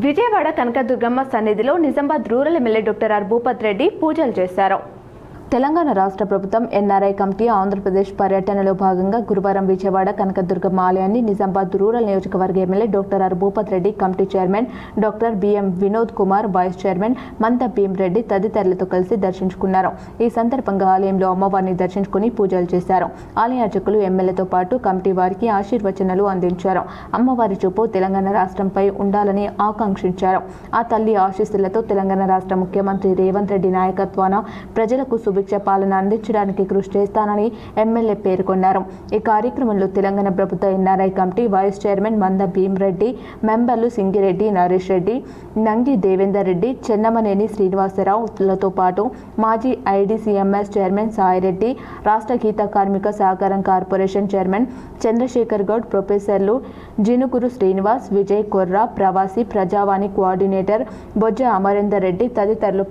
విజయవాడ కనకదుర్గమ్మ సన్నిధిలో Nizamabad rural MLA doctor R Bhupath Reddy పూజలు చేశారు. తెలంగాణ రాష్ట్ర ప్రభుత్వం ఎన్ఆర్ఐ కమిటీ ఆంధ్రప్రదేశ్ పర్యటనలో భాగంగా గురువారం విజయవాడ కనకదుర్గమ్మ ఆలయాన్ని నిజామాబాద్ రూరల్ నియోజకవర్గ MLA doctor R Bhupath Reddy, committee chairman doctor BM Vinod Kumar, vice chairman Manda Bhimareddy తదితరులతో కలిసి దర్శించుకున్నారు. ఈ సందర్భంగా ఆలయంలో అమ్మవారిని దర్శించుకుని పూజలు చేశారు. ఆలయ అర్చకులు ఎమ్మెల్యేతో పాటు కమిటీ వారికి ఆశీర్వచనాలు అందించారు. అమ్మవారి చూపు తెలంగాణ రాష్ట్రంపై ఉండాలని ఆకాంక్షించారు. ఆ తల్లి ఆశీస్సులతో తెలంగాణ రాష్ట్ర ముఖ్యమంత్రి రేవంత్ రెడ్డి నాయకత్వాన ప్రజలకు సుభిక్ష పాలన అందించడానికి కృషి చేస్తానని ఎమ్మెల్యే పేర్కొన్నారు. ఈ కార్యక్రమంలో తెలంగాణ ప్రభుత్వ NRI committee vice chairman Manda Bheema Reddy, మెంబర్లు సింగిరెడ్డి నరేష్ రెడ్డి, నంగి దేవేందర్ రెడ్డి, చెన్నమనేని శ్రీనివాసరావులతో పాటు మాజీ ఐడీసీఎంఎస్ చైర్మన్ సాయిరెడ్డి, రాష్ట్ర గీత కార్మిక సహకారం కార్పొరేషన్ చైర్మన్ చంద్రశేఖర్ గౌడ్, ప్రొఫెసర్లు జినుగురు శ్రీనివాస్, విజయ్ కొర్రా, ప్రవాసీ ప్రజావాణి కోఆర్డినేటర్ బొజ్జ అమరేందర్ రెడ్డి తదితరులు